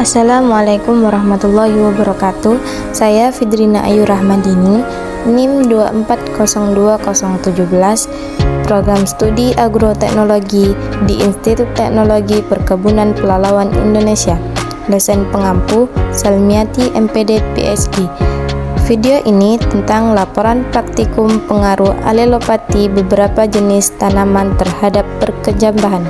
Assalamualaikum warahmatullahi wabarakatuh. Saya Fidrina Ayu Rahmadini, NIM 2402017, Program Studi Agroteknologi di Institut Teknologi Perkebunan Pelalawan Indonesia. Dosen pengampu Salmiati MPD PhD. Video ini tentang laporan praktikum pengaruh alelopati beberapa jenis tanaman terhadap perkecambahan.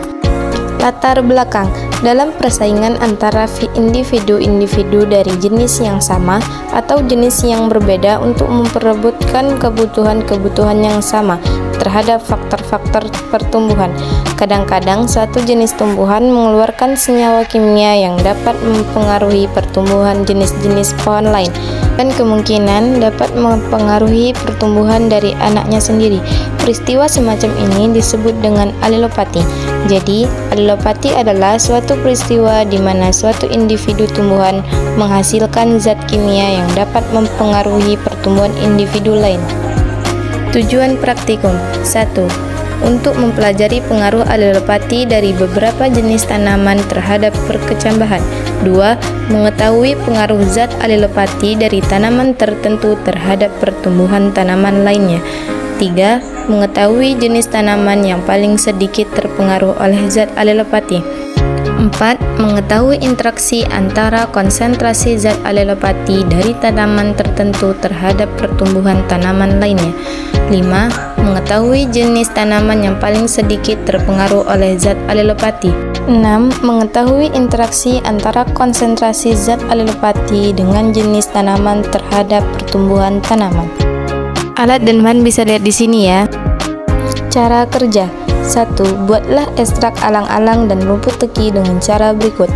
Latar belakang: dalam persaingan antara individu-individu dari jenis yang sama atau jenis yang berbeda untuk memperebutkan kebutuhan-kebutuhan yang sama terhadap faktor-faktor pertumbuhan. Kadang-kadang satu jenis tumbuhan mengeluarkan senyawa kimia yang dapat mempengaruhi pertumbuhan jenis-jenis pohon lain, dan kemungkinan dapat mempengaruhi pertumbuhan dari anaknya sendiri. Peristiwa semacam ini disebut dengan alelopati. Jadi, alelopati adalah suatu peristiwa di mana suatu individu tumbuhan menghasilkan zat kimia yang dapat mempengaruhi pertumbuhan individu lain. Tujuan praktikum: 1. Untuk mempelajari pengaruh alelopati dari beberapa jenis tanaman terhadap perkecambahan. 2. Mengetahui pengaruh zat alelopati dari tanaman tertentu terhadap pertumbuhan tanaman lainnya. 3. Mengetahui jenis tanaman yang paling sedikit terpengaruh oleh zat alelopati. 4. Mengetahui interaksi antara konsentrasi zat alelopati dari tanaman tertentu terhadap pertumbuhan tanaman lainnya. 5. Mengetahui jenis tanaman yang paling sedikit terpengaruh oleh zat alelopati. 6. Mengetahui interaksi antara konsentrasi zat alelopati dengan jenis tanaman terhadap pertumbuhan tanaman. Alat dan bahan bisa lihat di sini ya. Cara kerja: 1. Buatlah ekstrak alang-alang dan rumput teki dengan cara berikut.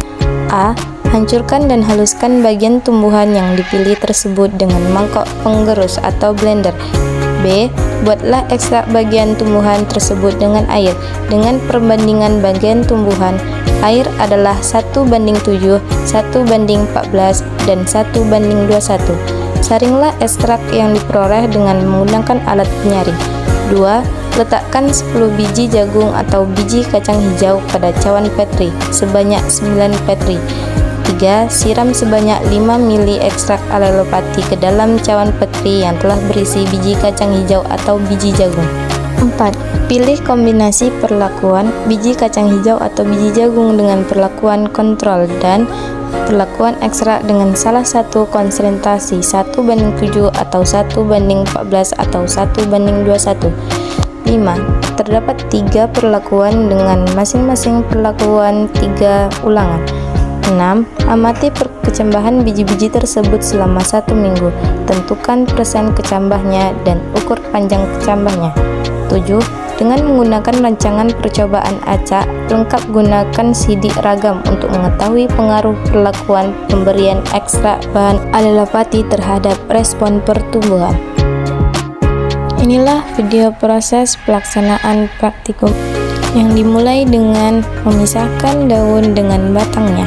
A. Hancurkan dan haluskan bagian tumbuhan yang dipilih tersebut dengan mangkok penggerus atau blender. B. Buatlah ekstrak bagian tumbuhan tersebut dengan air. Dengan perbandingan bagian tumbuhan, air adalah 1:7, 1:14, dan 1:21. Saringlah ekstrak yang diperoleh dengan menggunakan alat penyaring. 2. Letakkan 10 biji jagung atau biji kacang hijau pada cawan petri sebanyak 9 petri. 3. Siram sebanyak 5 ml ekstrak alelopati ke dalam cawan petri yang telah berisi biji kacang hijau atau biji jagung. 4. Pilih kombinasi perlakuan biji kacang hijau atau biji jagung dengan perlakuan kontrol dan perlakuan ekstrak dengan salah satu konsentrasi 1:7 atau 1:14 atau 1:21. 5. Terdapat 3 perlakuan dengan masing-masing perlakuan 3 ulangan. 6. Amati perkecambahan biji-biji tersebut selama 1 minggu. Tentukan persen kecambahnya dan ukur panjang kecambahnya. 7. Dengan menggunakan rancangan percobaan acak, lengkap gunakan sidik ragam untuk mengetahui pengaruh perlakuan pemberian ekstrak bahan alelopati terhadap respon pertumbuhan. Inilah video proses pelaksanaan praktikum yang dimulai dengan memisahkan daun dengan batangnya.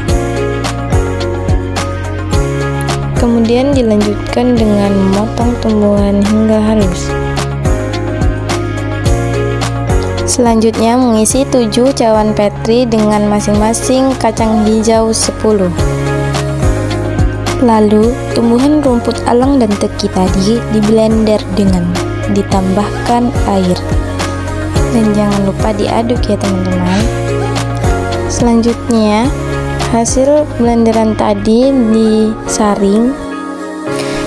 Kemudian dilanjutkan dengan memotong tumbuhan hingga halus. Selanjutnya mengisi 7 cawan petri dengan masing-masing kacang hijau 10. Lalu tumbuhan rumput alang dan teki tadi diblender dengan ditambahkan air. Dan jangan lupa diaduk ya teman-teman. Selanjutnya hasil blenderan tadi disaring.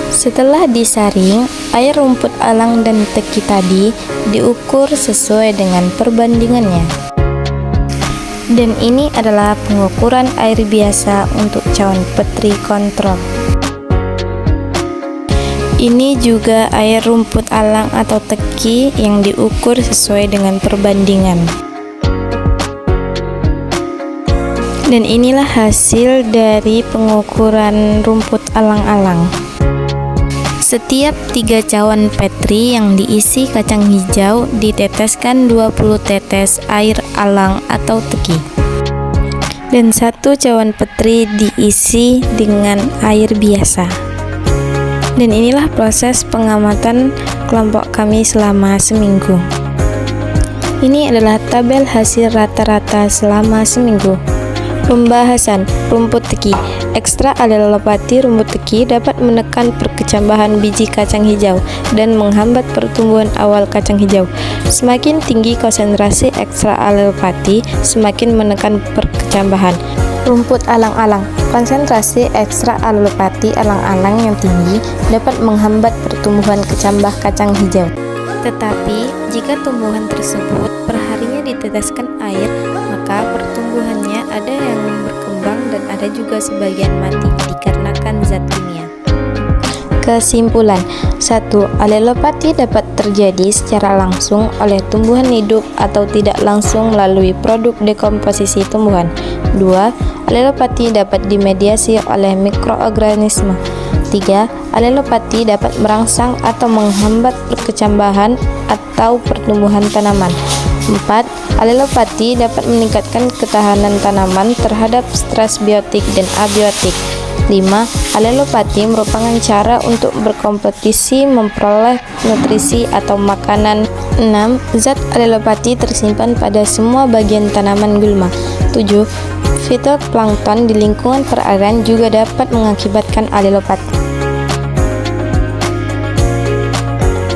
Setelah disaring, air rumput alang dan teki tadi diukur sesuai dengan perbandingannya. Dan ini adalah pengukuran air biasa untuk cawan petri kontrol. Ini juga air rumput alang atau teki yang diukur sesuai dengan perbandingan. Dan inilah hasil dari pengukuran rumput alang-alang. Setiap 3 cawan petri yang diisi kacang hijau diteteskan 20 tetes air alang atau teki. Dan 1 cawan petri diisi dengan air biasa. Dan inilah proses pengamatan kelompok kami selama seminggu. Ini adalah tabel hasil rata-rata selama seminggu. Pembahasan rumput teki. Ekstra alelopati rumput teki dapat menekan perkecambahan biji kacang hijau dan menghambat pertumbuhan awal kacang hijau. Semakin tinggi konsentrasi ekstra alelopati, semakin menekan perkecambahan. Rumput alang-alang. Konsentrasi ekstra alelopati alang-alang yang tinggi dapat menghambat pertumbuhan kecambah kacang hijau. Tetapi, jika tumbuhan tersebut perharinya diteteskan air, maka pertumbuhannya ada yang berkembang dan ada juga sebagian mati dikarenakan zat kimia. Kesimpulan: 1. Alelopati dapat terjadi secara langsung oleh tumbuhan hidup atau tidak langsung melalui produk dekomposisi tumbuhan. 2. Alelopati dapat dimediasi oleh mikroorganisme. 3. Alelopati dapat merangsang atau menghambat perkecambahan atau pertumbuhan tanaman. 4. Alelopati dapat meningkatkan ketahanan tanaman terhadap stres biotik dan abiotik. 5. Alelopati merupakan cara untuk berkompetisi memperoleh nutrisi atau makanan. 6. Zat alelopati tersimpan pada semua bagian tanaman gulma. 7. Fitoplankton di lingkungan perairan juga dapat mengakibatkan alelopati.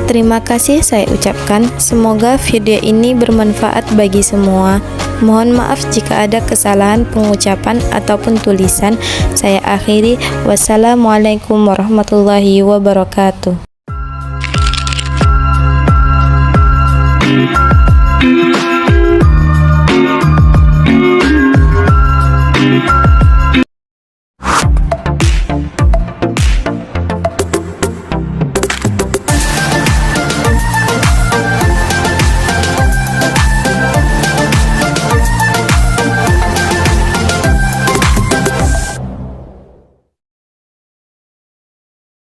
Terima kasih saya ucapkan, semoga video ini bermanfaat bagi semua. Mohon maaf jika ada kesalahan pengucapan ataupun tulisan. Saya akhiri, wassalamualaikum warahmatullahi wabarakatuh.